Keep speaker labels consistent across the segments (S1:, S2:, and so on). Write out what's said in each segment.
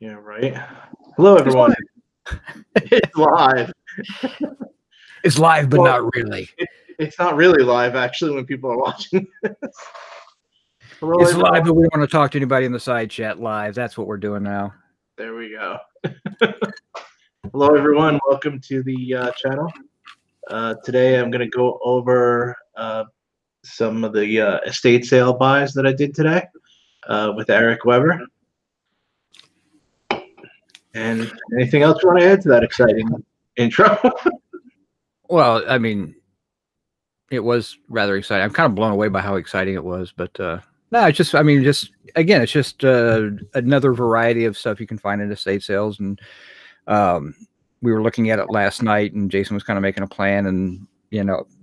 S1: Yeah, right. Hello, everyone. It's live.
S2: It's live, but
S1: Well,
S2: not really.
S1: It's not really live, actually, when people are watching this. Hello,
S2: It's
S1: everyone.
S2: live, but we don't want to talk to anybody in the side chat live. That's what we're doing now.
S1: There we go. Hello, everyone. Welcome to the channel. Today, I'm going to go over some of the estate sale buys that I did today with Eric Weber. And anything else you want to add to that exciting intro?
S2: Well, I mean, it was rather exciting. I'm kind of blown away by how exciting it was, but no, it's just, I mean, again, it's just another variety of stuff you can find in estate sales. And we were looking at it last night, and Jason was kind of making a plan, and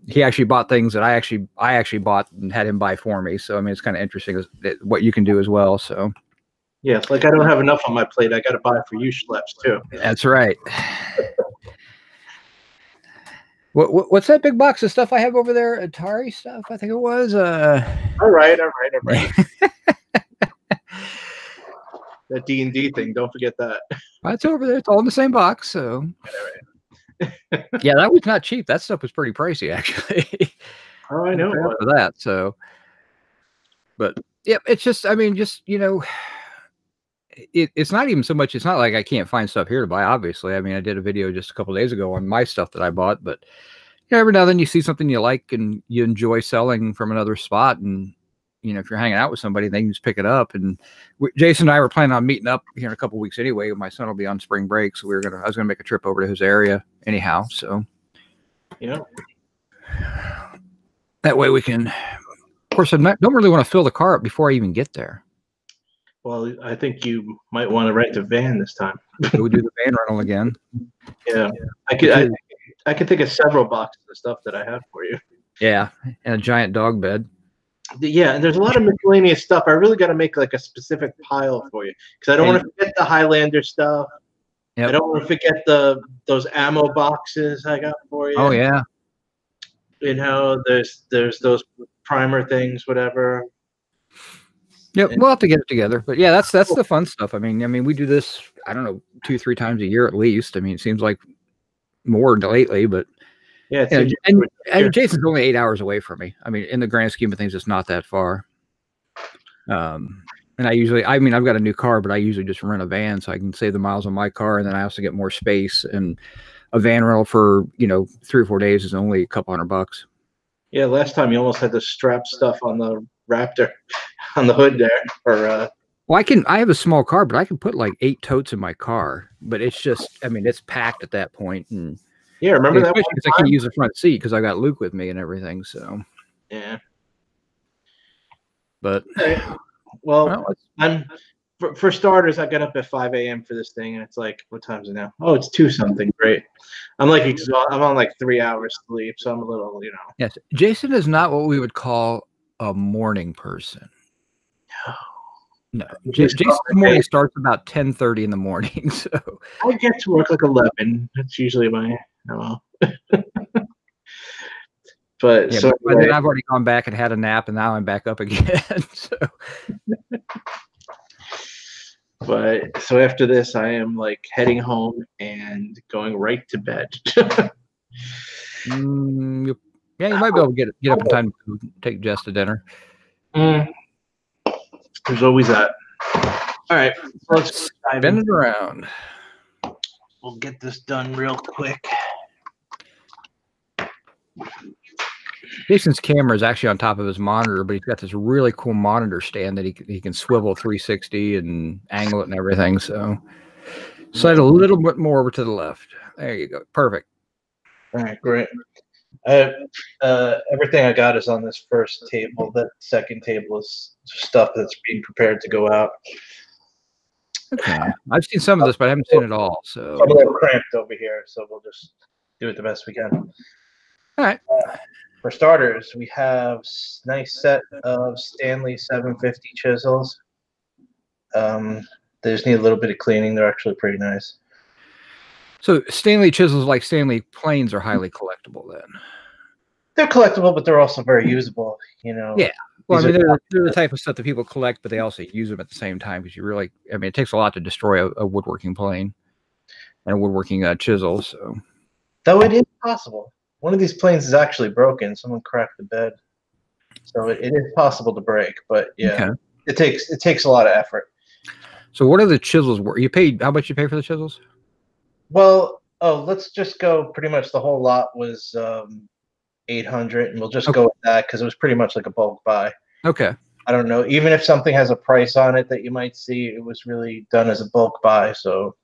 S2: he actually bought things that I actually bought and had him buy for me. So I mean, it's kind of interesting what you can do as well. So
S1: yes, like I don't have enough on my plate. I got to buy for you schleps too.
S2: That's right. What's that big box of stuff I have over there? Atari stuff, I think it was.
S1: All right. That D&D thing, don't forget that.
S2: It's over there. It's all in the same box. So yeah, that was not cheap. That stuff was pretty pricey, actually.
S1: Oh, I know
S2: for that. So, but yeah, it's just, I mean, just it's not even so much. It's not like I can't find stuff here to buy. Obviously, I mean, I did a video just a couple of days ago on my stuff that I bought, but every now and then you see something you like and you enjoy selling from another spot, and if you're hanging out with somebody, they can just pick it up. And Jason and I were planning on meeting up here in a couple of weeks anyway. My son will be on spring break, so I was gonna make a trip over to his area anyhow. So
S1: yeah,
S2: that way we can. Of course, I don't really want to fill the car up before I even get there.
S1: Well, I think you might want to rent a van this time.
S2: We do the van rental again.
S1: Yeah, I could think of several boxes of stuff that I have for you.
S2: Yeah, and a giant dog bed.
S1: Yeah, and there's a lot of miscellaneous stuff. I really got to make like a specific pile for you because I don't want to forget the Highlander stuff. Yep. I don't want to forget those ammo boxes I got for you.
S2: Oh yeah.
S1: There's those primer things, whatever.
S2: Yep, we'll have to get it together. But yeah, that's the fun stuff. I mean, we do this, I don't know, 2-3 times a year at least. I mean, it seems like more lately, but
S1: yeah.
S2: And Jason's only 8 hours away from me. I mean, in the grand scheme of things, it's not that far. And I've got a new car, but I usually just rent a van so I can save the miles on my car, and then I also get more space. And a van rental for 3 or 4 days is only a couple $100.
S1: Yeah, last time you almost had to strap stuff on the Raptor on the hood there. Or
S2: well, I have a small car, but I can put like 8 totes in my car. But it's just, I mean, it's packed at that point. And
S1: yeah, remember that?
S2: Because I can't use the front seat because I got Luke with me and everything. So
S1: yeah.
S2: But
S1: well, for starters, I got up at 5 a.m. for this thing, and it's like, what time is it now? Oh, it's 2 something. Great. I'm like exhausted. I'm on like 3 hours sleep, so I'm a little,
S2: Yes, Jason is not what we would call a morning person. No. Jason's morning starts about 10:30 in the morning. So
S1: I get to work like 11. That's usually my But
S2: yeah,
S1: so
S2: but then I've already gone back and had a nap, and now I'm back up again.
S1: So after this, I am like heading home and going right to bed.
S2: Yeah, you might be able to get up in time to take Jess to dinner.
S1: There's always that. All right, so let's
S2: spin it around.
S1: We'll get this done real quick.
S2: Jason's camera is actually on top of his monitor, but he's got this really cool monitor stand that he can swivel 360 and angle it and everything. So slide a little bit more over to the left. There you go. Perfect.
S1: All right, great. Everything I got is on this first table. That second table is stuff that's being prepared to go out.
S2: Okay. I've seen some of this, but I haven't seen it all. So
S1: I'm a little cramped over here, so we'll just do it the best we can.
S2: All right.
S1: For starters, we have a nice set of Stanley 750 chisels. They just need a little bit of cleaning. They're actually pretty nice.
S2: So Stanley chisels, like Stanley planes, are highly collectible then?
S1: They're collectible, but they're also very usable,
S2: Yeah. Well, I mean, they're the type of stuff that people collect, but they also use them at the same time because you really, I mean, it takes a lot to destroy a woodworking plane and a woodworking chisel. So,
S1: though it is possible. One of these planes is actually broken. Someone cracked the bed, so it is possible to break. But yeah,
S2: okay.
S1: it takes a lot of effort.
S2: So, what are the chisels worth? You paid how much you pay for the chisels?
S1: Well, let's just go. Pretty much the whole lot was 800, and we'll just go with that because it was pretty much like a bulk buy.
S2: Okay.
S1: I don't know. Even if something has a price on it that you might see, it was really done as a bulk buy. So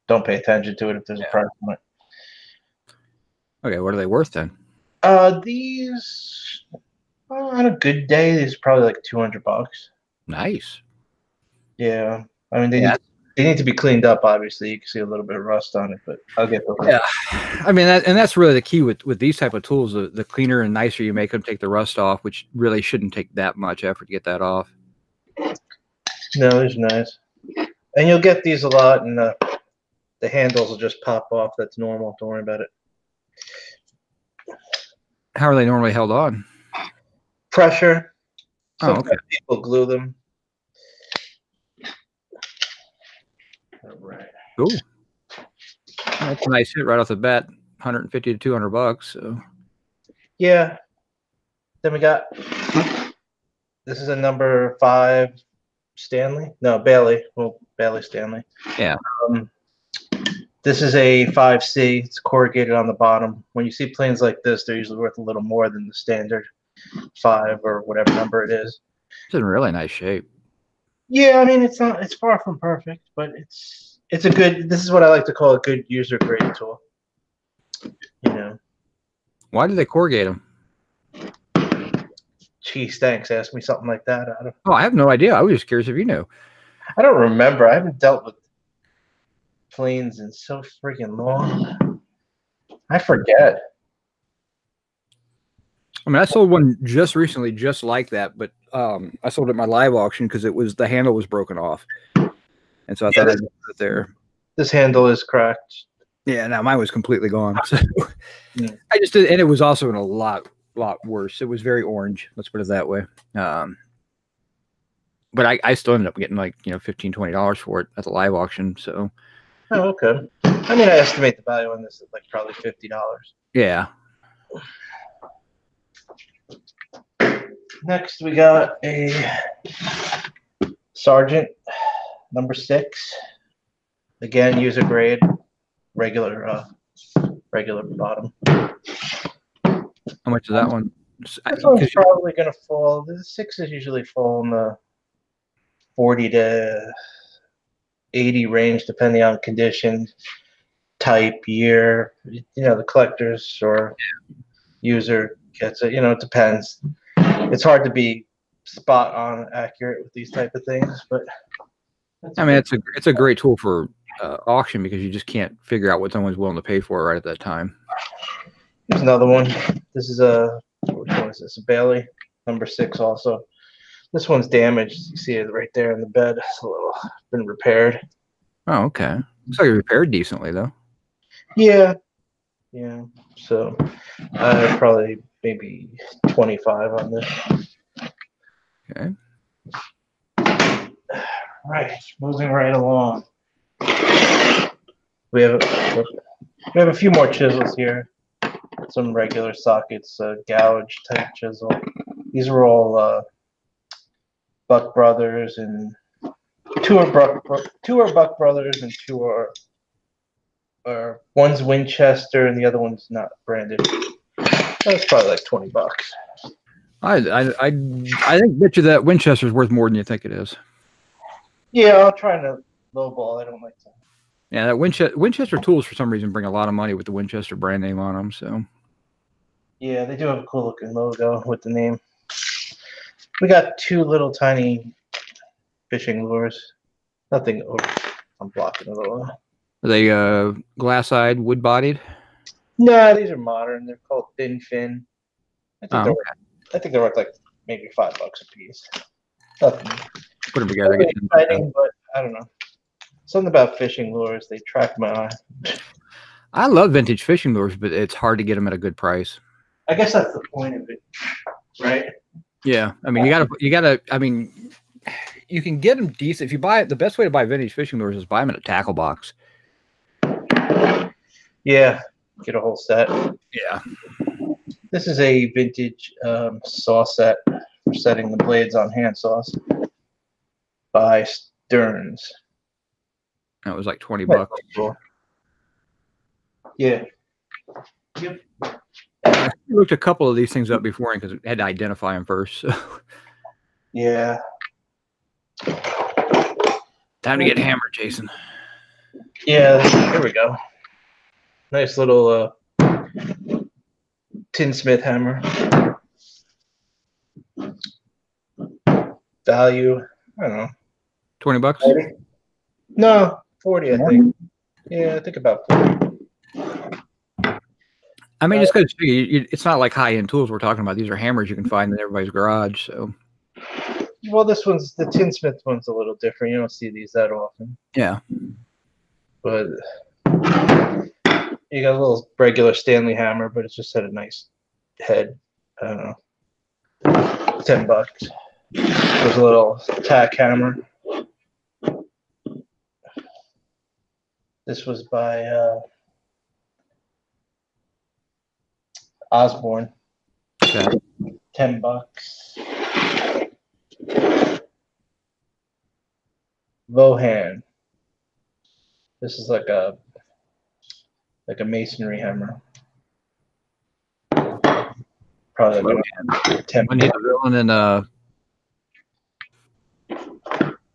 S1: don't pay attention to it if there's a price on it.
S2: Okay, what are they worth then?
S1: These on a good day, these are probably like $200.
S2: Nice.
S1: Yeah, I mean they need to be cleaned up. Obviously, you can see a little bit of rust on it, but I'll get those.
S2: Yeah, I mean, that's really the key with these type of tools. The cleaner and nicer you make them, take the rust off, which really shouldn't take that much effort to get that off.
S1: No, it's nice, and you'll get these a lot, and the handles will just pop off. That's normal. Don't worry about it.
S2: How are they normally held on?
S1: Pressure.
S2: Sometimes
S1: people glue them. All right.
S2: Cool. That's a nice hit right off the bat. 150 to $200. So.
S1: Yeah. Then we got this is a number 5 Stanley. No, Bailey. Well, Bailey Stanley.
S2: Yeah.
S1: This is a 5C. It's corrugated on the bottom. When you see planes like this, they're usually worth a little more than the standard 5 or whatever number it is.
S2: It's in really nice shape.
S1: Yeah, I mean it's far from perfect, but it's a good. This is what I like to call a good user grade tool. You know.
S2: Why do they corrugate them?
S1: Geez, thanks. Ask me something like that, Adam.
S2: Oh, I have no idea. I was just curious if you knew.
S1: I don't remember. I haven't dealt with planes in so freaking long. I forget.
S2: I mean, I sold one just recently, just like that, but I sold it at my live auction because the handle was broken off, and so I thought I'd put it there.
S1: This handle is cracked.
S2: Yeah, no, mine was completely gone. So I just did, and it was also in a lot worse. It was very orange. Let's put it that way. But I still ended up getting like $15, $20 for it at the live auction. So.
S1: Oh, okay. I mean, I estimate the value on this at like probably $50.
S2: Yeah.
S1: Next, we got a Sergeant number 6. Again, user grade, regular bottom.
S2: How much is that one?
S1: This one's probably going to fall. The 6s usually fall in the 40 to 80 range, depending on condition, type, year. The collectors or user gets it. It depends. It's hard to be spot on accurate with these type of things, but
S2: I mean, it's a great tool for auction because you just can't figure out what someone's willing to pay for it right at that time.
S1: Here's another one. This is which one is this? A Bailey number 6 also. This one's damaged. You see it right there in the bed. It's a little been repaired.
S2: Oh, okay. Looks like it repaired decently though.
S1: Yeah. Yeah. So probably maybe 25 on this.
S2: Okay.
S1: Right. Moving right along. We have a few more chisels here. Some regular sockets, gouge type chisel. These are all Buck Brothers, and two are Buck Brothers, and 2 are one's Winchester and the other one's not branded. That's probably like $20.
S2: I bet you that Winchester's worth more than you think it is.
S1: Yeah, I'll try to lowball. I don't like to.
S2: Yeah, that Winchester tools for some reason bring a lot of money with the Winchester brand name on them. So. Yeah,
S1: they do have a cool looking logo with the name. We got 2 little tiny fishing lures. Nothing over. I'm blocking a little.
S2: Are they glass-eyed, wood-bodied?
S1: No, these are modern. They're called Thin Fin. I think they're worth like maybe $5 a piece. Nothing.
S2: Put them together.
S1: Get exciting, but I don't know. Something about fishing lures, they track my eye.
S2: I love vintage fishing lures, but it's hard to get them at a good price.
S1: I guess that's the point of it, right?
S2: Yeah, I mean, you gotta. I mean, you can get them decent if you buy it. The best way to buy vintage fishing lures is buy them in a tackle box.
S1: Yeah, get a whole set.
S2: Yeah.
S1: This is a vintage saw set for setting the blades on hand saws by Stearns.
S2: That was like $20.
S1: Cool. Yeah. Yep.
S2: I looked a couple of these things up before because I had to identify them first. So.
S1: Yeah.
S2: Time to get hammered, Jason.
S1: Yeah, here we go. Nice little tinsmith hammer. Value, I don't know.
S2: $20?
S1: 40? No, 40, I think. Yeah, I think about 40.
S2: I mean, just because it's not like high-end tools we're talking about. These are hammers you can find in everybody's garage. So,
S1: well, the tinsmith one's a little different. You don't see these that often.
S2: Yeah.
S1: But you got a little regular Stanley hammer, but it's just had a nice head. I don't know. $10. There's a little tack hammer. This was by Osborne.
S2: Okay.
S1: $10. Vohan. This is like a masonry hammer. Probably like $10.
S2: Wasn't he the villain in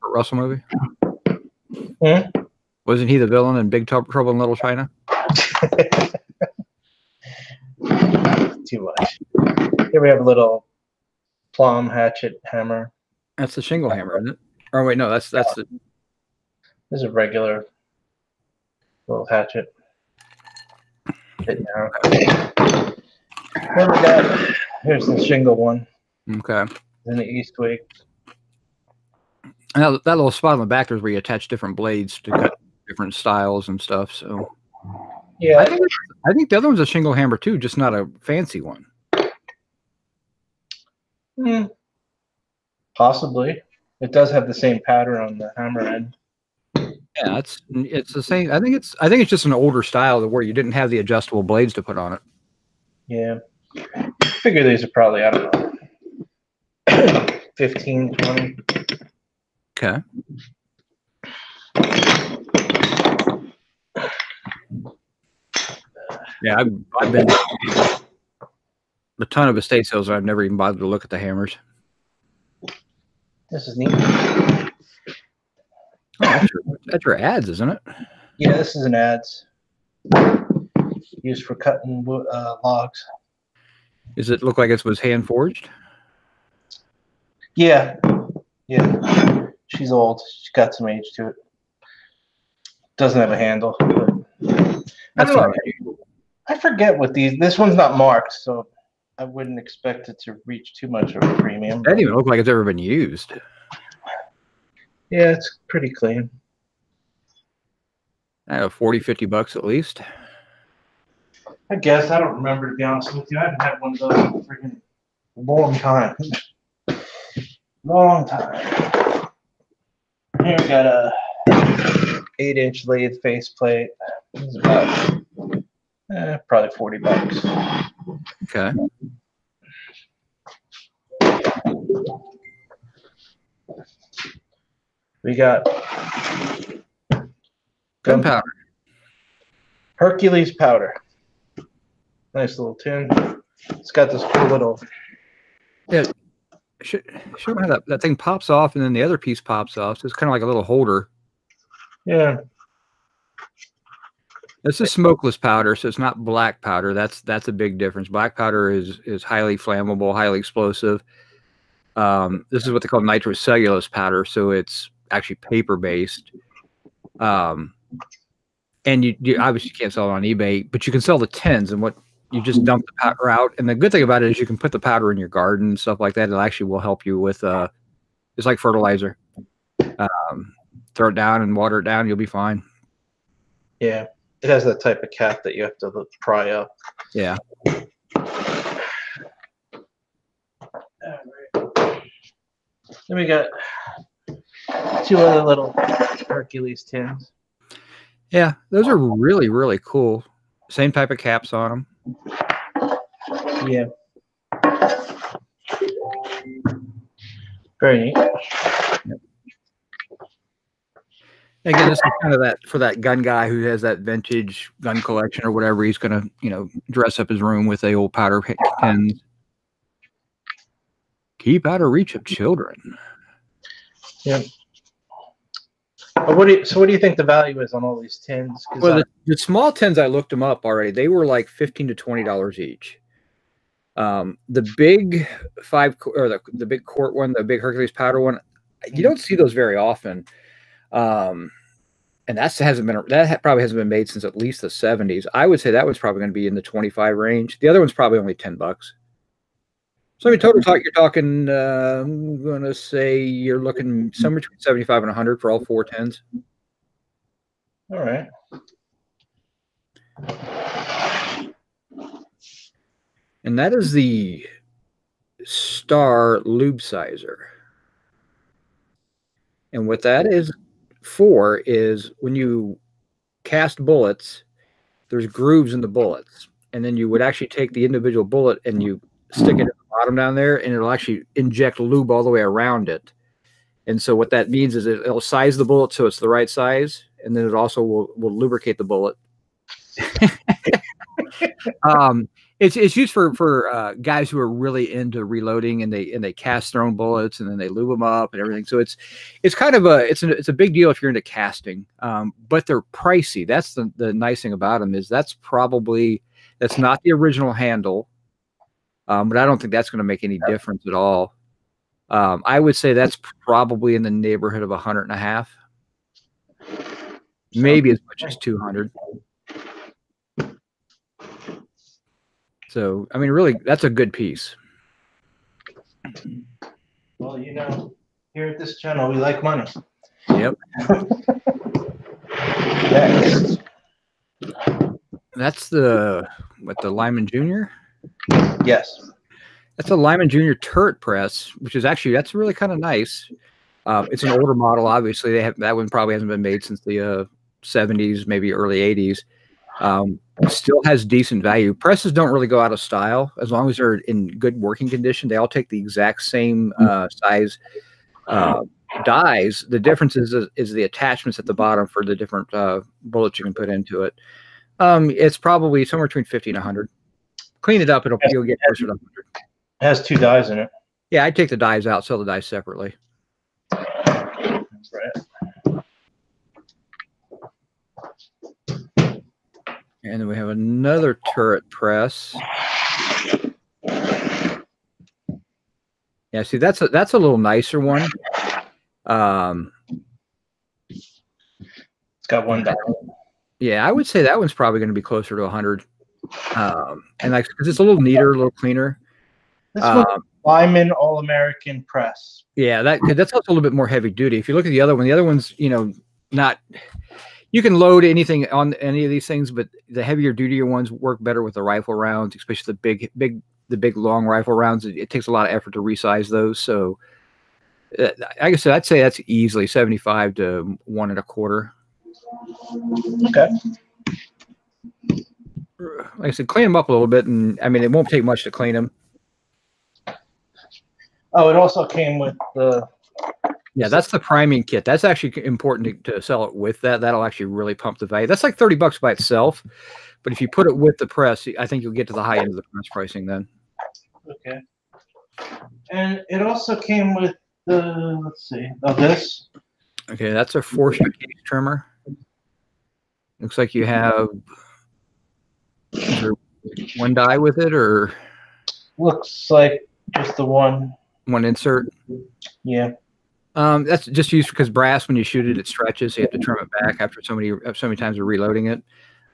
S2: Russell movie? Wasn't he the villain in Big Trouble in Little China?
S1: Too much. Here we have a little plum hatchet hammer.
S2: That's the shingle hammer, isn't it? Oh wait, no, that's the.
S1: This is a regular little hatchet. Bit narrow. Then we got, here's the shingle one.
S2: Okay.
S1: In the Eastwick.
S2: Now that little spot on the back there's where you attach different blades to cut different styles and stuff. So
S1: yeah,
S2: I think the other one's a shingle hammer too, just not a fancy one.
S1: Possibly. It does have the same pattern on the hammer end.
S2: Yeah, it's the same. I think it's just an older style where you didn't have the adjustable blades to put on it.
S1: Yeah. I figure these are probably, I don't know, 15, 20.
S2: Okay. Yeah, I've been a ton of estate sales. I've never even bothered to look at the hammers.
S1: This is neat.
S2: Oh, that's your ads, isn't it?
S1: Yeah, this is an adze used for cutting logs.
S2: Does it look like it was hand forged?
S1: Yeah. Yeah. She's old. She's got some age to it. Doesn't have a handle. But I forget what these. This one's not marked, so I wouldn't expect it to reach too much of a premium.
S2: That didn't even look like it's ever been used.
S1: Yeah, it's pretty clean.
S2: I know, $40-50 at least.
S1: I guess. I don't remember, to be honest with you. I haven't had one of those in a freaking long time. Long time. Here we got a 8-inch lathe faceplate. This is about probably $40.
S2: Okay.
S1: We got
S2: Gunpowder.
S1: Hercules powder. Nice little tin. It's got this cool little.
S2: Yeah. Show me how that thing pops off and then the other piece pops off. So it's kind of like a little holder.
S1: Yeah.
S2: This is smokeless powder, so it's not black powder. That's a big difference. Black powder is highly flammable, highly explosive. This is what they call nitrocellulose powder, so it's actually paper based. And you obviously can't sell it on eBay, but you can sell the tins, and what you just dump the powder out. And the good thing about it is you can put the powder in your garden and stuff like that. It actually will help you with it's like fertilizer. Throw it down and water it down, you'll be fine.
S1: Yeah. It has that type of cap that you have to pry up.
S2: Yeah.
S1: All right. Then we got 2 other little Hercules tins.
S2: Yeah, those are really, really cool. Same type of caps on them.
S1: Yeah. Very neat.
S2: Yep. Again, this is kind of that for that gun guy who has that vintage gun collection or whatever. He's going to, you know, dress up his room with the old powder tins. Keep out of reach of children.
S1: Yep. What do you think the value is on all these tins?
S2: Well, the small tins, I looked them up already. They were like $15 to $20 each. The big the big quart one, the big Hercules powder one, you don't see those very often. And that probably hasn't been made since at least the 70s. I would say that one's probably going to be in the 25 range. The other one's probably only $10. So I mean, total talk, you're talking. I'm going to say you're looking somewhere between 75 and 100 for all 4 tins.
S1: All right.
S2: And that is the Star Lube Sizer. And what that is for is when you cast bullets, there's grooves in the bullets. And then you would actually take the individual bullet and you stick it at the bottom down there, and it'll actually inject lube all the way around it. And so what that means is it'll size the bullet so it's the right size, and then it also will lubricate the bullet. It's used for guys who are really into reloading, and they cast their own bullets and then they lube them up and everything. So it's kind of it's a big deal if you're into casting, but they're pricey. That's the nice thing about them is that's not the original handle, but I don't think that's going to make any difference at all. I would say that's probably in the neighborhood of $100.50, maybe as much as $200. So, I mean, really, that's a good piece.
S1: Well, you know, here at this channel, we like money.
S2: Yep.
S1: Next.
S2: That's the Lyman Jr.?
S1: Yes.
S2: That's a Lyman Jr. turret press, which is that's really kind of nice. It's an older model, obviously. That one probably hasn't been made since the 70s, maybe early 80s. Still has decent value. Presses don't really go out of style as long as they're in good working condition. They all take the exact same size dies. The difference is the attachments at the bottom for the different bullets you can put into it. It's probably somewhere between 50 and 100. Clean it up, you'll get closer to 100.
S1: It has 2 dies in it.
S2: Yeah, I'd take the dies out, sell the dies separately.
S1: That's right.
S2: And then we have another turret press. Yeah, see, that's a little nicer one.
S1: It's got 1 die.
S2: Yeah, I would say that one's probably going to be closer to 100. And like, because it's a little neater, a little cleaner.
S1: This one's Lyman All-American press.
S2: Yeah, that's also a little bit more heavy duty. If you look at the other one's, you know, not. You can load anything on any of these things, but the heavier, dutier ones work better with the rifle rounds, especially the big long rifle rounds. It takes a lot of effort to resize those. So, like I said, I'd say that's easily 75 to 1 1/4.
S1: Okay.
S2: Like I said, clean them up a little bit, and I mean, it won't take much to clean them.
S1: Oh, it also came with the.
S2: Yeah, that's the priming kit. That's actually important to sell it with that. That'll actually really pump the value. That's like $30 by itself, but if you put it with the press, I think you'll get to the high end of the press pricing then.
S1: Okay. And it also came with the, let's see, this.
S2: Okay, that's a 4-shot case trimmer. Looks like you have, is there 1 die with it, or?
S1: Looks like just the one
S2: insert.
S1: Yeah.
S2: That's just used because brass, when you shoot it, it stretches. So you have to trim it back after so many times of reloading it.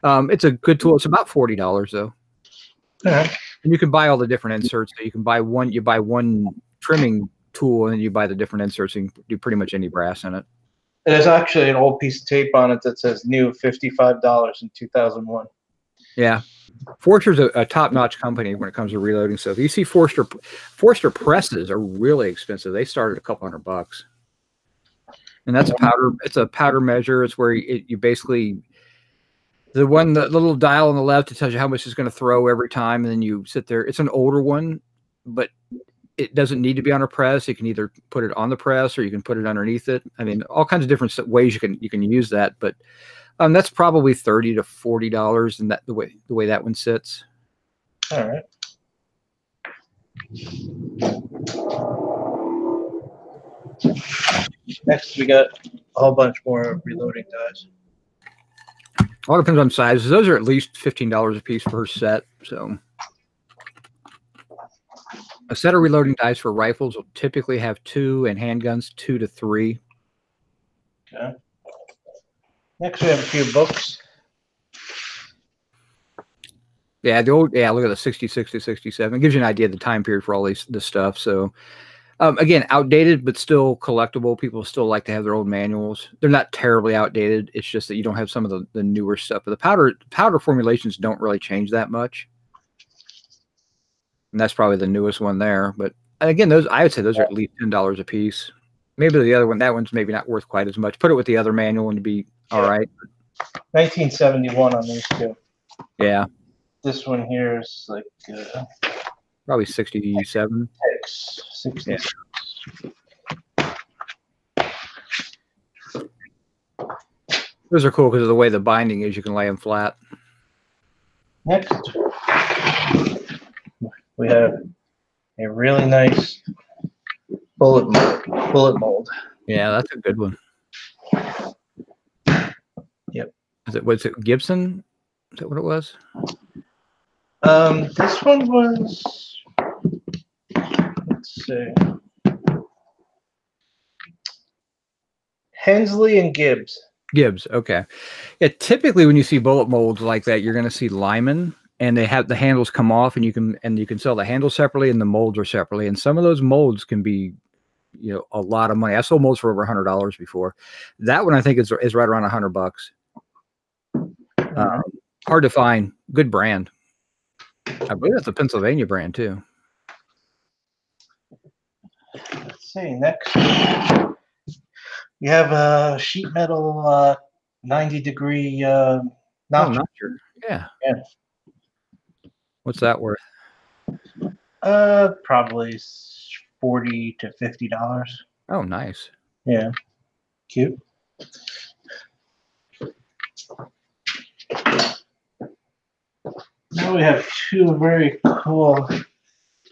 S2: It's a good tool. It's about $40 though.
S1: And
S2: you can buy all the different inserts. So you can buy one. You buy one trimming tool, and then you buy the different inserts. And you can do pretty much any brass in it.
S1: There's actually an old piece of tape on it that says new $55 in 2001.
S2: Yeah, Forster's a top-notch company when it comes to reloading stuff. You see Forster presses are really expensive. They start at a couple $100, and that's a powder. It's a powder measure. It's where you basically the little dial on the left, it tells you how much it's going to throw every time, and then you sit there. It's an older one, but it doesn't need to be on a press. You can either put it on the press or you can put it underneath it. I mean, all kinds of different ways you can use that, but that's probably $30 to $40, and that the way that one sits.
S1: All right. Next, we got a whole bunch more reloading dies.
S2: All depends on sizes. Those are at least $15 a piece per set. So a set of reloading dice for rifles will typically have 2, and handguns 2 to 3.
S1: Okay. Next, we have a few books.
S2: Yeah, look at the 66 to 67. It gives you an idea of the time period for all this stuff. So again, outdated, but still collectible. People still like to have their old manuals. They're not terribly outdated. It's just that you don't have some of the newer stuff. But the powder formulations don't really change that much. And that's probably the newest one there. But again, I would say those are at least $10 a piece. Maybe the other one, that one's maybe not worth quite as much. Put it with the other manual and you'd be all right.
S1: 1971 on these two.
S2: Yeah.
S1: This one here is like
S2: probably 67.
S1: 66.
S2: Yeah. Those are cool because of the way the binding is. You can lay them flat.
S1: Next, we have a really nice bullet mold.
S2: Yeah, that's a good one.
S1: Yep.
S2: Was it Gibson? Is that what it was?
S1: This one was, let's see, Hensley and Gibbs.
S2: Gibbs, okay. Yeah, typically when you see bullet molds like that, you're going to see Lyman, and they have the handles come off, and you can sell the handles separately and the molds are separately. And some of those molds can be, a lot of money. I sold molds for over $100 before. That one I think is right around $100. Hard to find. Good brand. I believe that's a Pennsylvania brand too.
S1: Let's see. Next, we have a sheet metal 90-degree notcher.
S2: Yeah.
S1: Yeah.
S2: What's that worth?
S1: Probably $40 to $50.
S2: Oh, nice.
S1: Yeah. Cute. Now we have two very cool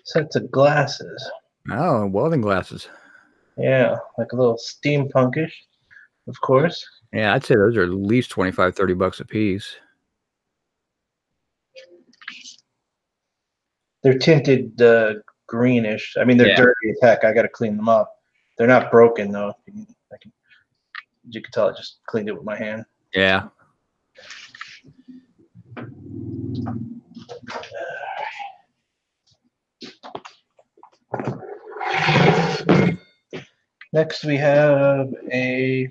S1: sets of glasses.
S2: Oh, welding glasses.
S1: Yeah, like a little steampunkish, of course.
S2: Yeah, I'd say those are at least $25, $30 a piece.
S1: They're tinted greenish. I mean, they're dirty as heck. I got to clean them up. They're not broken, though. You can tell I just cleaned it with my hand.
S2: Yeah.
S1: Next, we have a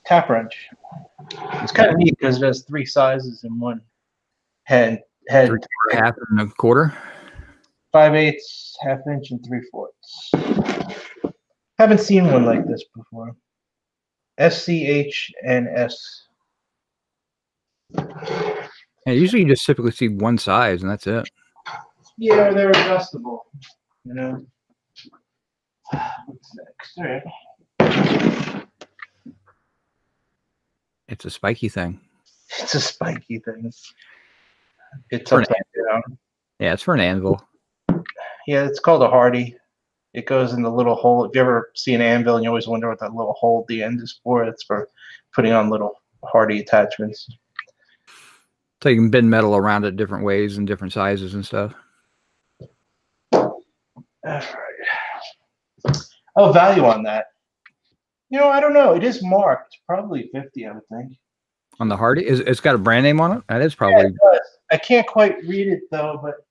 S1: tap wrench. It's kind of neat because it has 3 sizes in one head.
S2: 3/4, half, and a quarter.
S1: 5/8, ½ inch, and 3/4. Haven't seen one like this before. SCH and S.
S2: Yeah, usually you just typically see one size, and that's it.
S1: Yeah, they're adjustable. What's next? All right.
S2: It's a spiky thing.
S1: It's a spiky thing. It's
S2: for
S1: upside down.
S2: Yeah, it's for an anvil.
S1: Yeah, it's called a hardy. It goes in the little hole. If you ever see an anvil and you always wonder what that little hole at the end is for, it's for putting on little hardy attachments.
S2: So you can bend metal around it different ways and different sizes and stuff.
S1: All right. Oh, value on that. I don't know. It is marked. Probably 50, I would think.
S2: On the hardy? It's got a brand name on it? That is probably.
S1: Yeah, it does. I can't quite read it, though, but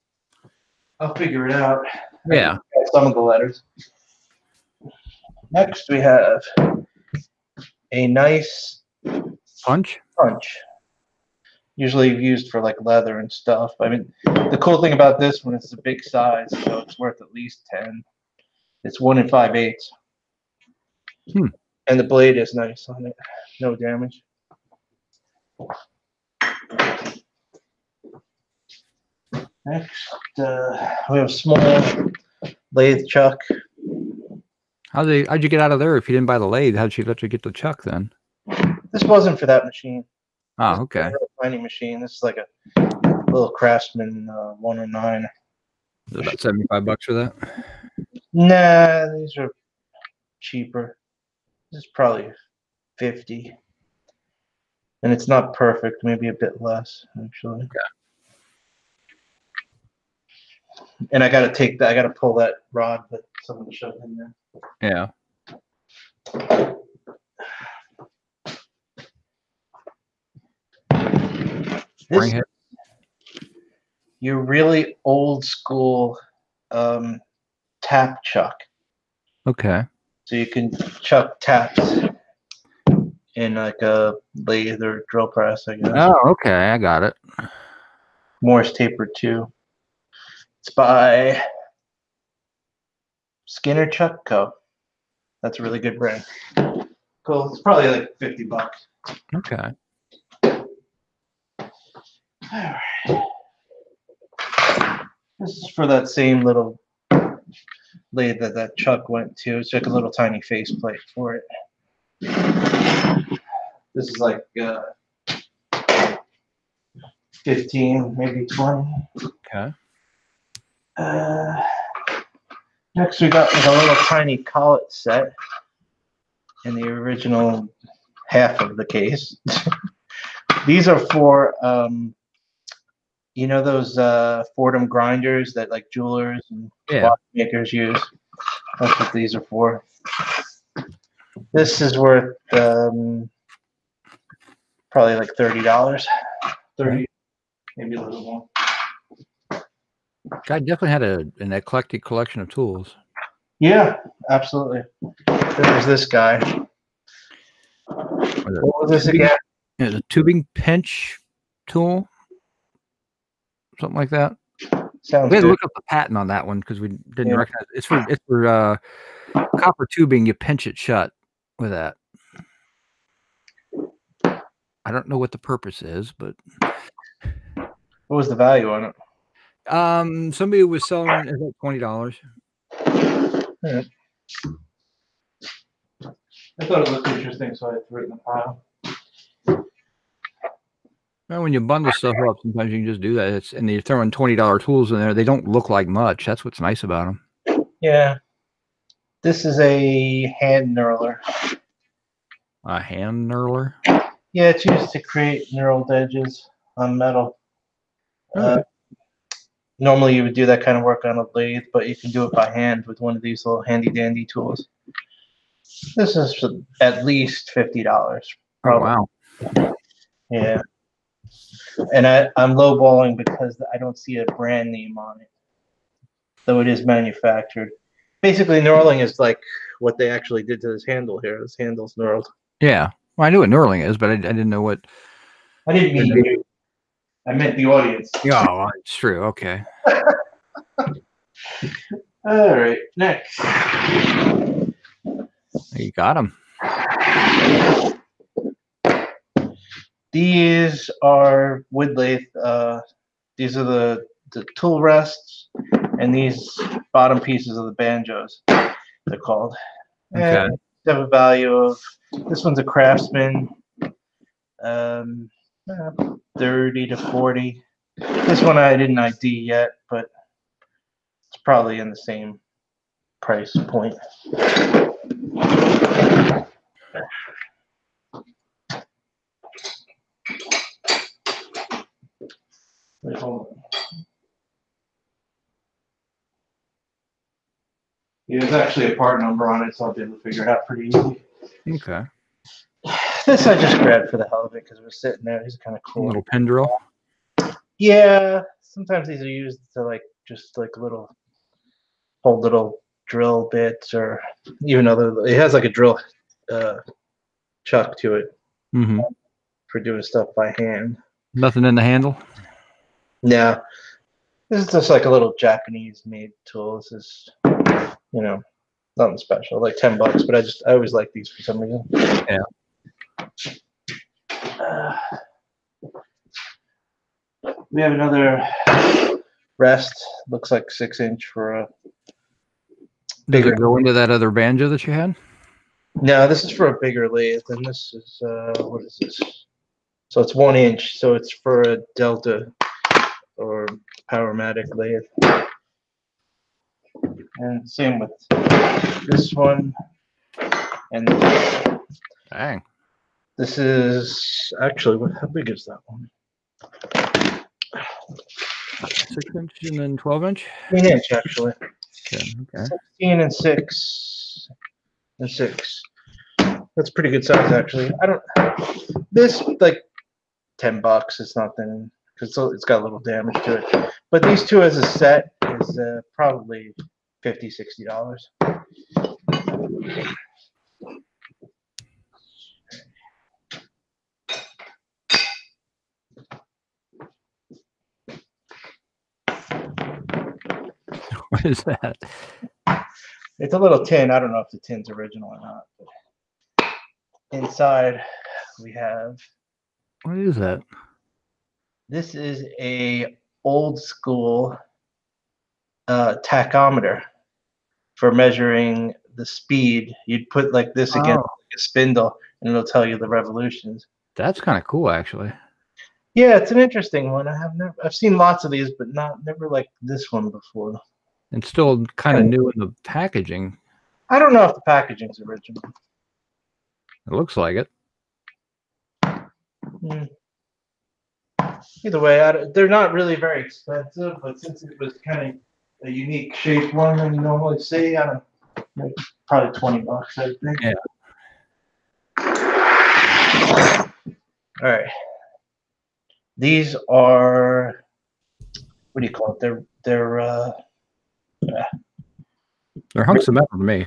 S1: I'll figure it out.
S2: Yeah.
S1: Some of the letters. Next, we have a nice
S2: punch.
S1: Usually used for like leather and stuff. I mean, the cool thing about this one is it's a big size, so it's worth at least 10. It's 1 5/8. And the blade is nice on it. No damage. Next, we have a small lathe chuck.
S2: How'd you get out of there if you didn't buy the lathe? How'd she let you get the chuck then?
S1: This wasn't for that machine.
S2: Oh, okay.
S1: Tiny machine. This is like a little Craftsman 109.
S2: Is it about $75 for that?
S1: Nah, these are cheaper. This is probably 50. And it's not perfect, maybe a bit less, actually.
S2: Okay.
S1: And I gotta pull that rod that someone shoved in there.
S2: Yeah.
S1: This, you're really old school tap chuck.
S2: Okay.
S1: So you can chuck taps in like a lathe or drill press, I guess.
S2: Oh, okay. I got it.
S1: Morse taper 2. It's by Skinner Chuck Co. That's a really good brand. Cool. It's probably like $50.
S2: Okay.
S1: All right. This is for that same little lathe that Chuck went to. It's like a little tiny faceplate for it. This is like 15, maybe 20.
S2: Okay.
S1: Next, we got like a little tiny collet set in the original half of the case. These are for, you know, those Fordham grinders that like jewelers and watchmakers use. That's what these are for. This is worth probably like $30. 30, maybe a little more.
S2: Guy definitely had an eclectic collection of tools.
S1: Yeah, absolutely. There's this guy. What was this again?
S2: It's a tubing pinch tool, something like that.
S1: Sounds
S2: we had
S1: good.
S2: to look up the patent on that one because we didn't recognize it. It's for copper tubing. You pinch it shut with that. I don't know what the purpose is, but
S1: what was the value on it?
S2: Somebody was selling it at $20.
S1: Yeah. I thought it looked interesting, so I threw it in the pile.
S2: Well, when you bundle stuff up, sometimes you can just do that. And you're throwing $20 tools in there. They don't look like much. That's what's nice about them.
S1: Yeah. This is a hand knurler.
S2: A hand knurler?
S1: Yeah, it's used to create knurled edges on metal.
S2: Okay.
S1: Normally you would do that kind of work on a lathe, but you can do it by hand with one of these little handy dandy tools. This is at least $50. Probably.
S2: Oh, wow.
S1: Yeah. And I'm lowballing because I don't see a brand name on it, though it is manufactured. Basically, knurling is like what they actually did to this handle here. This handle's knurled.
S2: Yeah. Well, I knew what knurling is, but I didn't know what.
S1: I didn't mean you. I meant the audience.
S2: Yeah, well, it's true. Okay.
S1: All right. Next.
S2: You got them.
S1: These are wood lathe. These are the tool rests, and these bottom pieces of the banjos, they're called.
S2: Okay.
S1: And they have a value of, this one's a Craftsman, 30 to 40. This one I didn't ID yet, but it's probably in the same price point. Wait, hold on. Yeah, there's actually a part number on it, so I'll be able to figure it out pretty easy.
S2: Okay.
S1: This I just grabbed for the hell of it because it was sitting there. These are kind of cool.
S2: A little pin drill.
S1: Yeah, sometimes these are used to like just like hold little drill bits, or even though it has like a drill chuck to it for doing stuff by hand.
S2: Nothing in the handle.
S1: No, this is just like a little Japanese made tool. This is, nothing special, like $10. But I always like these for some reason.
S2: Yeah.
S1: We have another rest. Looks like 6-inch for a bigger.
S2: Does it go into that other banjo that you had?
S1: No, this is for a bigger lathe, and this is what is this? So it's 1-inch. So it's for a Delta or Powermatic lathe. And same with this one. And
S2: Dang.
S1: this is actually, how big is that one?
S2: 6-inch and then 12-inch?
S1: 16-inch actually.
S2: Okay.
S1: 16 and 6 and 6. That's pretty good size actually. This like $10. It's nothing because it's got a little damage to it. But these two as a set is probably $50, $60.
S2: What is that?
S1: It's a little tin. I don't know if the tin's original or not. But inside we have.
S2: What is that?
S1: This is a old school tachometer for measuring the speed. You'd put like this against like a spindle, and it'll tell you the revolutions.
S2: That's kind of cool, actually.
S1: Yeah, it's an interesting one. I've seen lots of these, but never like this one before.
S2: And still kind of new in the packaging.
S1: I don't know if the packaging's original.
S2: It looks like it.
S1: Either way, they're not really very expensive, but since it was kind of a unique shaped one than you normally see, I don't know, probably $20, I think.
S2: Yeah.
S1: All right. These are, what do you call it?
S2: They're hunks of metal to me.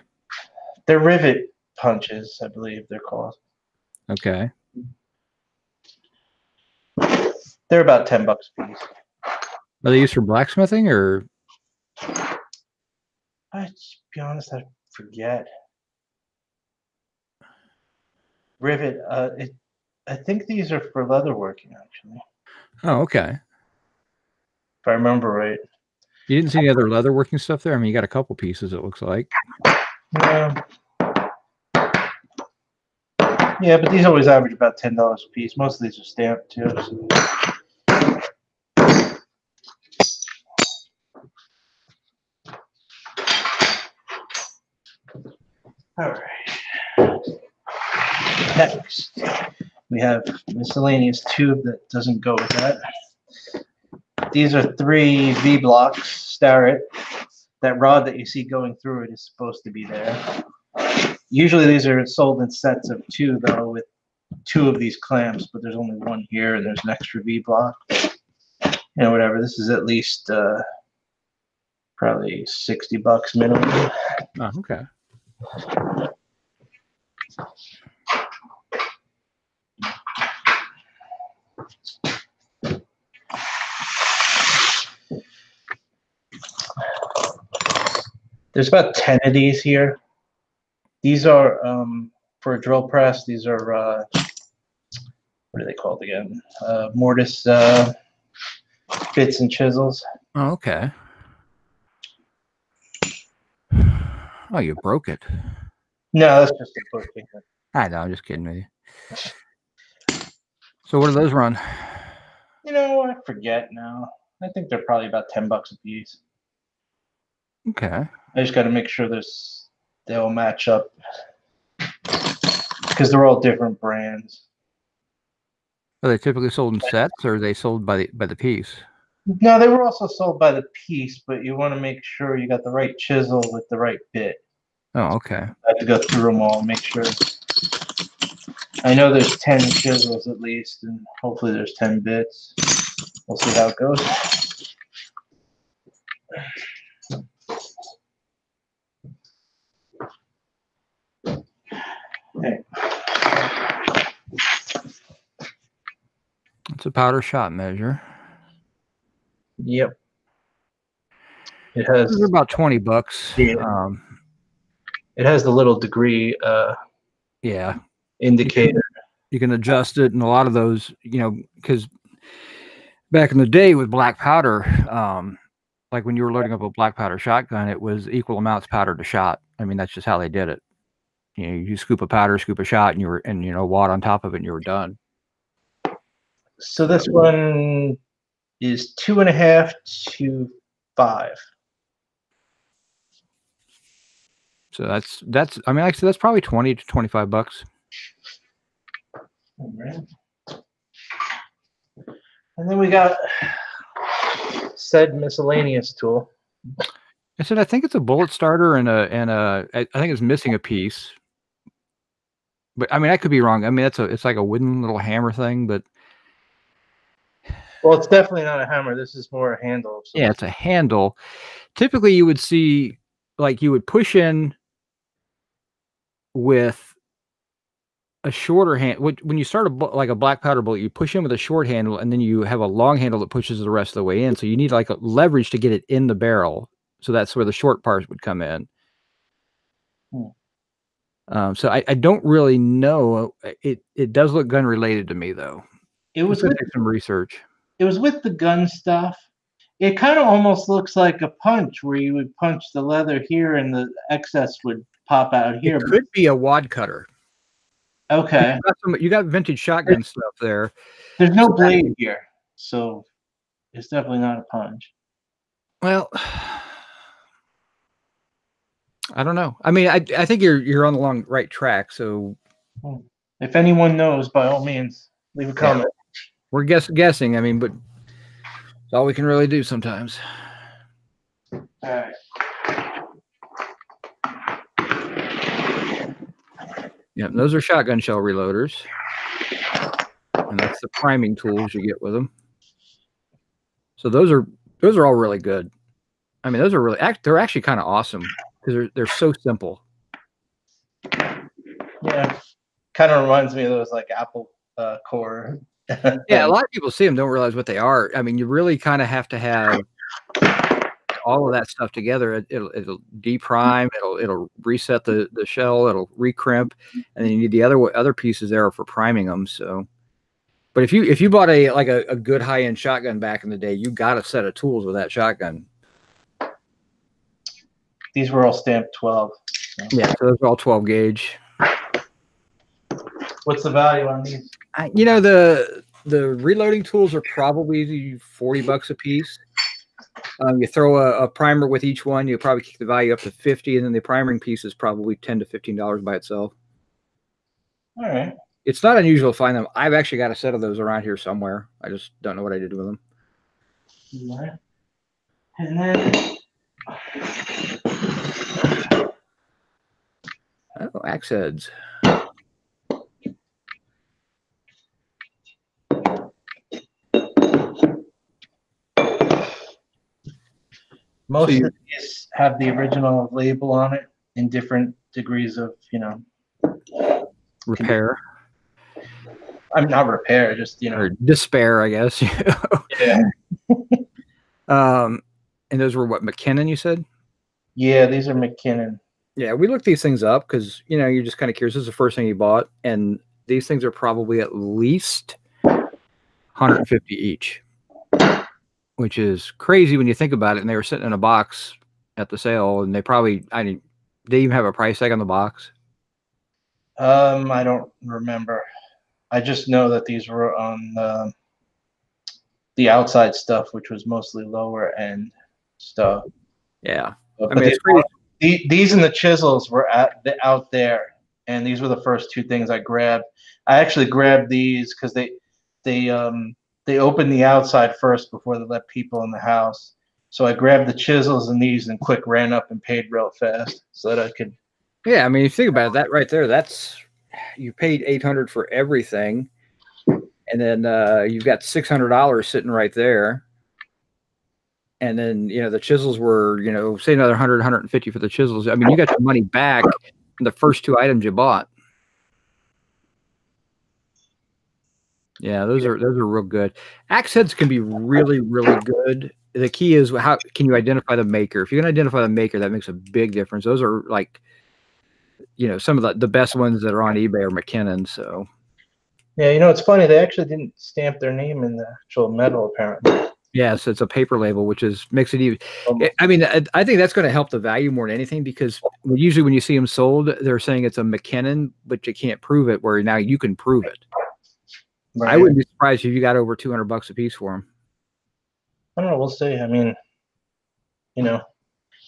S1: They're rivet punches, I believe they're called.
S2: Okay.
S1: They're about $10 a piece.
S2: Are they used for blacksmithing or?
S1: To be honest, I forget. Rivet. I think these are for leatherworking, actually.
S2: Oh, okay.
S1: If I remember right.
S2: You didn't see any other leatherworking stuff there? I mean, you got a couple pieces, it looks like.
S1: Yeah, but these always average about $10 a piece. Most of these are stamped too. So. All right. Next, we have miscellaneous tube that doesn't go with that. These are 3 V blocks, Starrett. That rod that you see going through it is supposed to be there. Usually these are sold in sets of 2, though, with 2 of these clamps, but there's only 1 here, and there's an extra V block. Whatever. This is at least probably $60 minimum.
S2: Oh, okay.
S1: There's about 10 of these here. These are for a drill press. These are what are they called again? Mortise bits and chisels.
S2: Oh, okay. Oh, you broke it.
S1: No, that's just a book.
S2: I know, I'm just kidding with you. So what do those run?
S1: I forget now. I think they're probably about $10 a piece.
S2: Okay.
S1: I just got to make sure they'll match up because they're all different brands.
S2: Are they typically sold in sets, or are they sold by the piece?
S1: No, they were also sold by the piece, but you want to make sure you got the right chisel with the right bit.
S2: Oh, okay.
S1: I have to go through them all and make sure. I know there's 10 chisels at least, and hopefully there's 10 bits. We'll see how it goes.
S2: It's a powder shot measure.
S1: Yep. It has.
S2: Those are about $20.
S1: Yeah. It has the little degree
S2: Yeah.
S1: indicator.
S2: You can adjust it, and a lot of those, because back in the day with black powder, like when you were loading up a black powder shotgun, it was equal amounts powder to shot. I mean, that's just how they did it. You scoop a powder, scoop a shot, and wad on top of it, and you were done.
S1: So this one is 2.5 to 5.
S2: So that's. I mean, like I said, that's probably $20 to $25.
S1: All right. And then we got said miscellaneous tool.
S2: I said I think it's a bullet starter and I think it's missing a piece. But I mean, I could be wrong. I mean, it's like a wooden little hammer thing, but
S1: Well, it's definitely not a hammer. This is more a handle.
S2: Yeah, it's a handle. Typically, you would see, like, you would push in with a shorter hand. When you start like a black powder bullet, you push in with a short handle, and then you have a long handle that pushes the rest of the way in. So you need like a leverage to get it in the barrel. So that's where the short part would come in. So I don't really know. It does look gun related to me, though.
S1: It was with
S2: some research.
S1: It was with the gun stuff. It kind of almost looks like a punch, where you would punch the leather here and the excess would pop out here.
S2: It could be a wad cutter.
S1: Okay.
S2: You got vintage shotgun stuff there.
S1: There's no blade here, so it's definitely not a punch.
S2: Well, I don't know. I mean, I think you're on the right track. So,
S1: if anyone knows, by all means, leave a comment.
S2: Yeah. We're guessing. I mean, but it's all we can really do sometimes.
S1: All right.
S2: Yeah, those are shotgun shell reloaders, and that's the priming tools you get with them. So those are all really good. I mean, those are they're actually kind of awesome because they're so simple.
S1: Yeah, kind of reminds me of those like Apple Core.
S2: Yeah, a lot of people see them, don't realize what they are. I mean, you really kind of have to have all of that stuff together. It'll deprime, it'll reset the shell, it'll recrimp, and then you need the other pieces there for priming them. So, but if you bought a good high-end shotgun back in the day, you got a set of tools with that shotgun.
S1: These were all stamped 12.
S2: So. Yeah, so those are all 12 gauge.
S1: What's the value on these?
S2: The reloading tools are probably $40 a piece. You throw a primer with each one, you'll probably kick the value up to $50, and then the priming piece is probably $10 to $15 by itself.
S1: All right.
S2: It's not unusual to find them. I've actually got a set of those around here somewhere. I just don't know what I did with them.
S1: All right. And then
S2: axe heads.
S1: Most of these have the original label on it in different degrees of,
S2: repair.
S1: I'm not repair, just
S2: or despair, I guess.
S1: Yeah.
S2: And those were what, McKinnon, you said?
S1: Yeah, these are McKinnon.
S2: Yeah, we looked these things up because you're just kind of curious. This is the first thing you bought, and these things are probably at least $150 each, which is crazy when you think about it. And they were sitting in a box at the sale, and they even have a price tag on the box.
S1: I don't remember. I just know that these were on the outside stuff, which was mostly lower end stuff.
S2: Yeah,
S1: but I mean, these and the chisels were out there, and these were the first two things I grabbed. I actually grabbed these because they opened the outside first before they let people in the house. So I grabbed the chisels and these and quick ran up and paid real fast so that I could.
S2: Yeah, I mean, if you think about it, that right there, you paid $800 for everything, and then you've got $600 sitting right there. And then, the chisels were, say another $100, $150 for the chisels. I mean, you got your money back in the first two items you bought. Yeah, those are real good. Axe heads can be really, really good. The key is how can you identify the maker? If you can identify the maker, that makes a big difference. Those are like, some of the best ones that are on eBay are McKinnon. So
S1: Yeah, it's funny. They actually didn't stamp their name in the actual metal, apparently.
S2: yes, it's a paper label, which makes it even. I mean, I think that's going to help the value more than anything because usually when you see them sold, they're saying it's a McKinnon, but you can't prove it. Where now you can prove it.
S1: Right.
S2: I wouldn't be surprised if you got over $200 a piece for them.
S1: I don't know. We'll see. I mean, it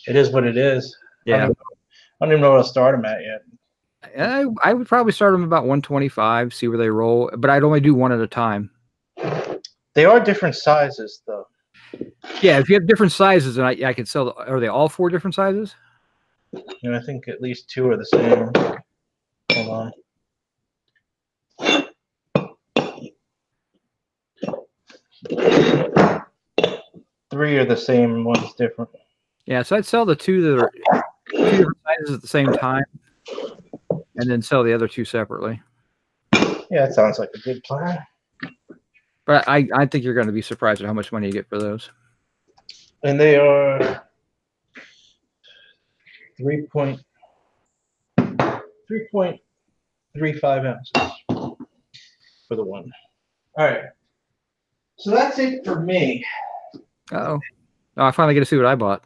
S1: is what it is.
S2: Yeah.
S1: I don't even know where to start them at yet.
S2: I would probably start them about 125, see where they roll, but I'd only do one at a time.
S1: They are different sizes, though.
S2: Yeah, if you have different sizes, and I could sell. Are they all 4 different sizes?
S1: I think at least 2 are the same. Hold on. 3 are the same, one's different.
S2: Yeah, so I'd sell the 2 that are 2 different sizes at the same time, and then sell the other 2 separately.
S1: Yeah, that sounds like a good plan.
S2: But I think you're going to be surprised at how much money you get for those.
S1: And they are 3.35 ounces for the one. All right. So that's it for me.
S2: Uh-oh. Oh, I finally get to see what I bought.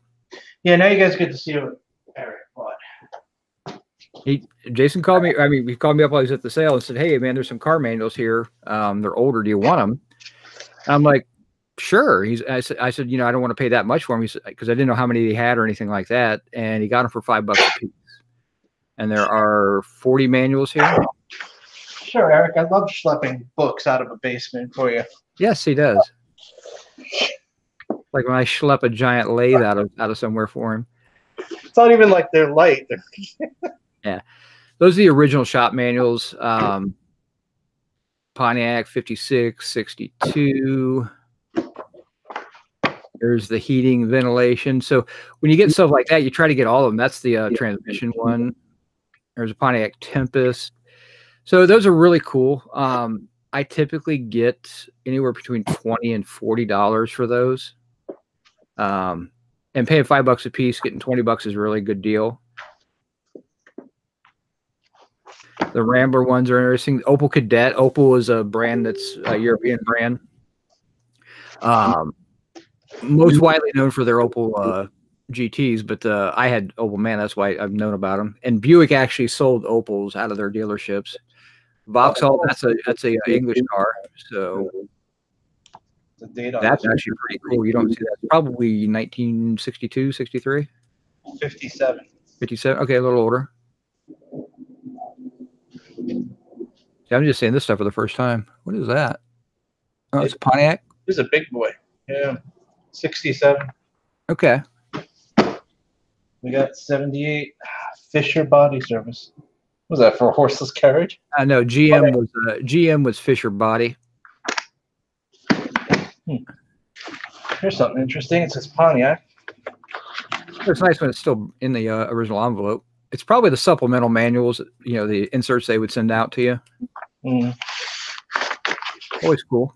S1: Yeah, now you guys get to see what Eric bought.
S2: Jason called me. I mean, he called me up while he was at the sale and said, "Hey, man, there's some car manuals here. They're older. Do you want them?" I'm like, "Sure." I said, I don't want to pay that much for them. He said, because I didn't know how many he had or anything like that, and he got them for $5 a piece. And there are 40 manuals here.
S1: Sure, Eric. I love schlepping books out of a basement for you.
S2: Yes, he does. Like when I schlep a giant lathe out of somewhere for him.
S1: It's not even like they're light.
S2: Yeah, those are the original shop manuals. Pontiac 56, 62. There's the heating, ventilation. So when you get stuff like that, you try to get all of them. That's the transmission one. There's a Pontiac Tempest. So those are really cool. I typically get anywhere between $20 and $40 for those. And paying $5 a piece, getting $20 is a really good deal. The Rambler ones are interesting. Opel Cadet. Opel is a brand that's a European brand. Most widely known for their Opel GTs, but I had Opel Man. That's why I've known about them. And Buick actually sold Opels out of their dealerships. Vauxhall, that's a English car. So that's actually pretty cool. You don't see that. It's probably 1962, 63?
S1: 57.
S2: 57? Okay, a little older. Yeah, I'm just saying this stuff for the first time. What is that? Oh, it's a Pontiac?
S1: This is a big boy. Yeah. 67.
S2: Okay.
S1: We got 78 Fisher Body Service. What was that for a horseless carriage?
S2: No, GM was Fisher Body.
S1: Here's something interesting. It says Pontiac.
S2: It's nice when it's still in the original envelope. It's probably the supplemental manuals, the inserts they would send out to you. Always cool.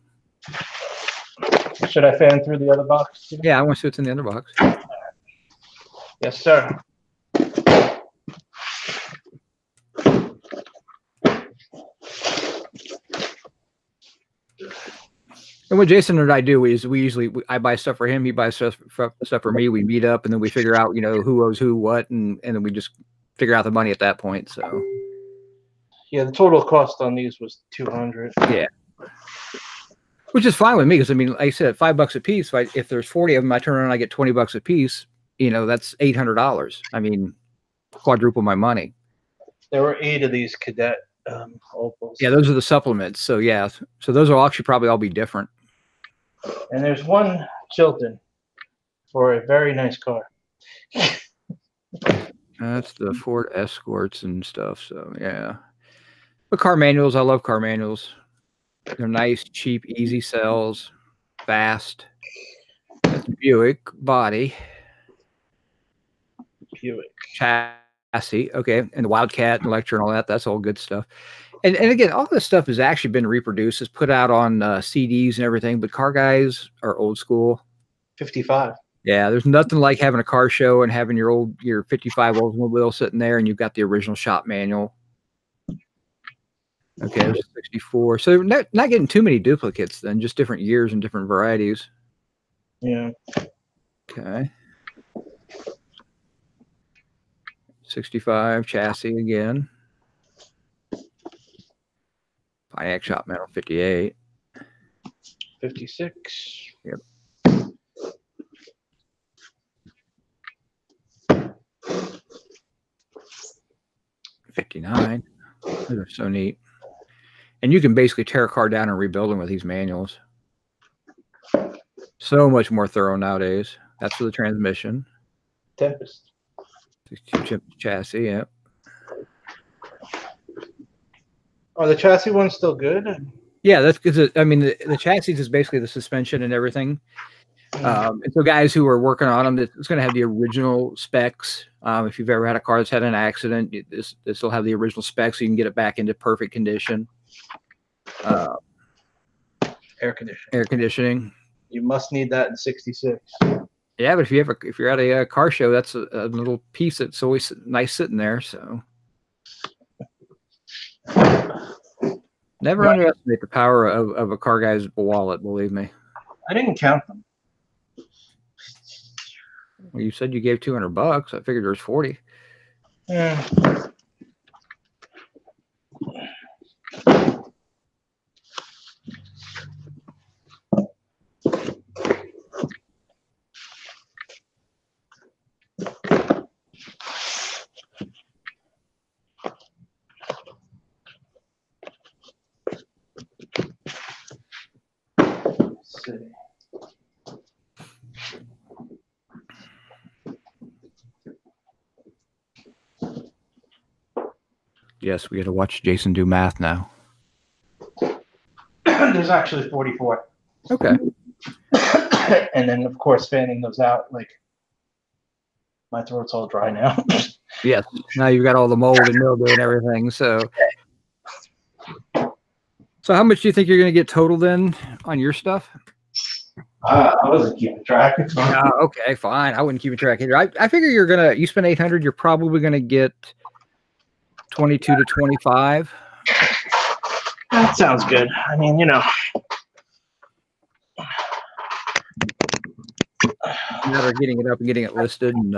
S1: Should I fan through the other box?
S2: Yeah, I want to see what's in the other box.
S1: Yes, sir.
S2: And what Jason and I do is I buy stuff for him, he buys stuff for me. We meet up and then we figure out, who owes who what, and then we just figure out the money at that point. So
S1: yeah, the total cost on these was $200.
S2: Yeah, which is fine with me because like I said, $5 a piece. If there's 40 of them, I turn around and I get $20 a piece. That's $800. I mean, quadruple my money. There
S1: were 8 of these Cadet Opals.
S2: Yeah, those are the supplements. So yeah, so those will actually probably all be different.
S1: And there's one Chilton for a very nice car.
S2: That's the Ford Escorts and stuff. So yeah, but car manuals, I love car manuals. They're nice, cheap, easy sells, fast. That's Buick body.
S1: Buick
S2: chassis. Okay, and the Wildcat and Electra and all that. That's all good stuff. And again, all this stuff has actually been reproduced. It's put out on CDs and everything. But car guys are old school.
S1: 55.
S2: Yeah, there's nothing like having a car show and having your 55 Oldsmobile sitting there, and you've got the original shop manual. Okay, there's 64. So not getting too many duplicates then, just different years and different varieties.
S1: Yeah.
S2: Okay. 65 chassis again. Pontiac shop metal 58.
S1: 56.
S2: Yep. 59. Those are so neat. And you can basically tear a car down and rebuild them with these manuals. So much more thorough nowadays. That's for the transmission.
S1: Tempest.
S2: 62 chip chassis, yep.
S1: Are the chassis ones still good?
S2: Yeah, that's because I mean the chassis is basically the suspension and everything. And so guys who are working on them, it's going to have the original specs. If you've ever had a car that's had an accident, this will have the original specs, so you can get it back into perfect condition.
S1: Air conditioning.
S2: Air conditioning.
S1: You must need that in 66.
S2: Yeah, but if you're at a car show, that's a little piece that's always nice sitting there. So never underestimate the power of a car guy's wallet. Believe me.
S1: I didn't count them.
S2: Well, you said you gave $200. I figured there was 40.
S1: Yeah. Let's see.
S2: Yes, we got to watch Jason do math now.
S1: There's actually 44.
S2: Okay.
S1: And then, of course, fanning those out, like, my throat's all dry now.
S2: Yes. Now you've got all the mold and mildew and everything. So how much do you think you're going to get total then on your stuff?
S1: I wasn't keeping track.
S2: Okay, fine. I wouldn't keep track either. I figure you spend 800, you're probably going to get 22 to 25.
S1: That sounds good. I mean, you know.
S2: Matter of getting it up and getting it listed and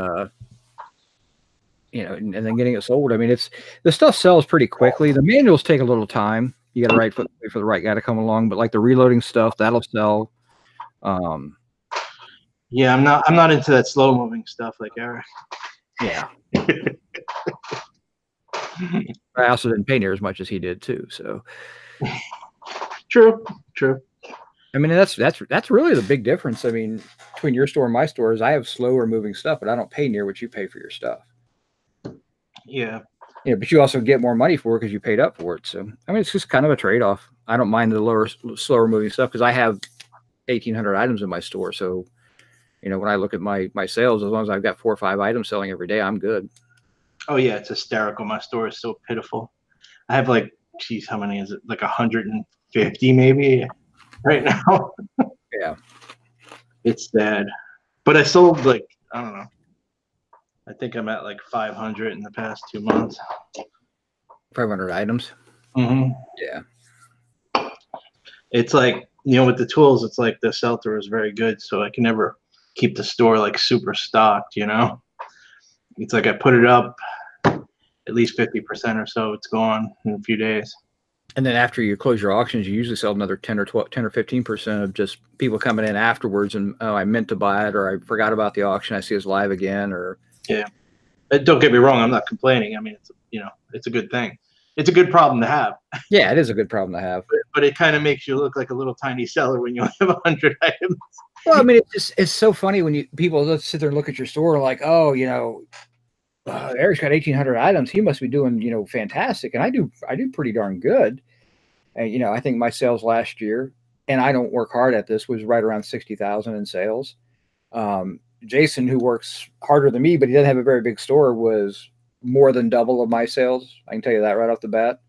S2: and then getting it sold. I mean, the stuff sells pretty quickly. The manuals take a little time. You got to wait for the right guy to come along, but like the reloading stuff, that'll sell.
S1: Yeah, I'm not into that slow moving stuff like Eric.
S2: Yeah. I also didn't pay near as much as he did too. So
S1: True.
S2: I mean, that's really the big difference. I mean, between your store and my store is I have slower moving stuff, but I don't pay near what you pay for your stuff.
S1: Yeah.
S2: Yeah, but you also get more money for it because you paid up for it. So I mean, it's just kind of a trade-off. I don't mind the slower moving stuff because I have 1,800 items in my store. So when I look at my sales, as long as I've got 4 or 5 items selling every day, I'm good.
S1: Oh yeah, it's hysterical. My store is so pitiful. I have like, geez, how many is it? Like 150 maybe right now.
S2: Yeah.
S1: It's sad. But I sold like, I don't know. I think I'm at like 500 in the past 2 months.
S2: 500 items.
S1: Mm-hmm.
S2: Yeah.
S1: It's like, with the tools, it's like the sell-through is very good. So I can never keep the store like super stocked, It's like I put it up at least 50% or so. It's gone in a few days.
S2: And then after you close your auctions, you usually sell another 10 or 15% of just people coming in afterwards. And, oh, I meant to buy it, or I forgot about the auction. I see it's live again, or.
S1: Yeah. Don't get me wrong. I'm not complaining. I mean, it's a good thing. It's a good problem to have.
S2: Yeah, it is a good problem to have.
S1: But it kind of makes you look like a little tiny seller when you only have 100 items.
S2: Well, I mean, it's so funny when people sit there and look at your store like, oh, Eric's got 1,800 items. He must be doing, fantastic. And I do pretty darn good. And, I think my sales last year, and I don't work hard at this, was right around 60,000 in sales. Jason, who works harder than me, but he doesn't have a very big store, was more than double of my sales. I can tell you that right off the bat.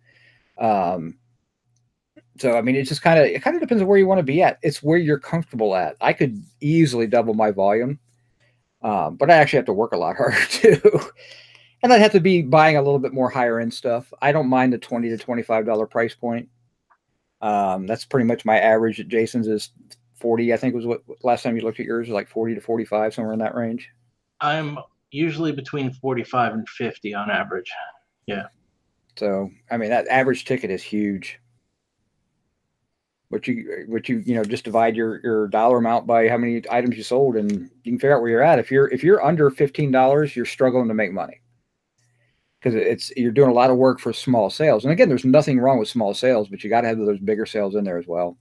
S2: So I mean, it kind of depends on where you want to be at. It's where you're comfortable at. I could easily double my volume, but I actually have to work a lot harder too. And I'd have to be buying a little bit more higher end stuff. I don't mind the $20 to $25 price point. That's pretty much my average at Jason's is 40. I think was what last time you looked at yours, like 40 to 45, somewhere in that range.
S1: I'm usually between 45 and 50 on average. Yeah.
S2: So I mean, that average ticket is huge. What you just divide your dollar amount by how many items you sold, and you can figure out where you're at. If you're under $15, you're struggling to make money because you're doing a lot of work for small sales. And again, there's nothing wrong with small sales, but you got to have those bigger sales in there as well.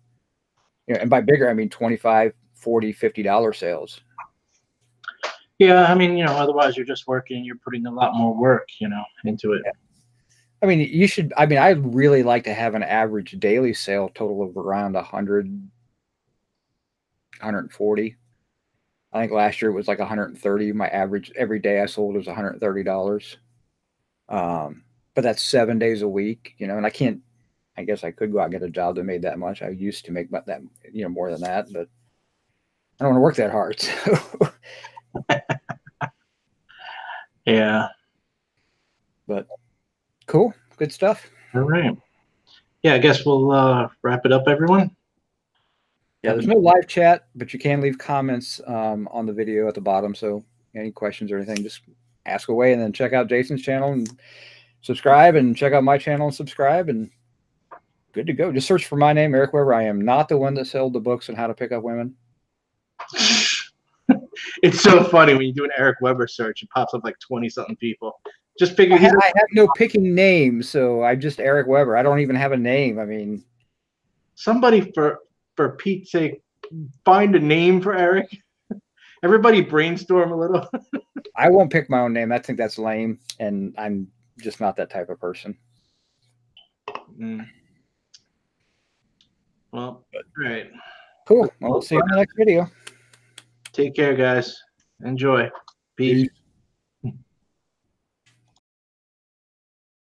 S2: And by bigger, I mean $25, $40, $50 sales.
S1: Yeah, I mean, otherwise you're just working. You're putting a lot more work, into it.
S2: Yeah. I mean, you should. I mean, I'd really like to have an average daily sale total of around 100, 140. I think last year it was like 130. My average every day I sold was $130. But that's 7 days a week, and I can't. I guess I could go out and get a job that made that much. I used to make that, more than that, but I don't want to work that hard. So.
S1: Yeah.
S2: But cool, good stuff.
S1: All right. Yeah, I guess we'll wrap it up, everyone.
S2: Yeah, there's no live chat, but you can leave comments on the video at the bottom. So any questions or anything, just ask away, and then check out Jason's channel and subscribe, and check out my channel and subscribe, and good to go. Just search for my name, Eric Weber. I am not the one that sold the books on how to pick up women.
S1: It's so funny when you do an Eric Weber search, it pops up like 20-something people. Just figure
S2: I have no picking names, so I'm just Eric Weber. I don't even have a name. I mean,
S1: somebody for Pete's sake, find a name for Eric. Everybody brainstorm a little.
S2: I won't pick my own name. I think that's lame, and I'm just not that type of person.
S1: Well, great.
S2: Cool. Well, we'll see you in the next video.
S1: Take care, guys. Enjoy. Peace.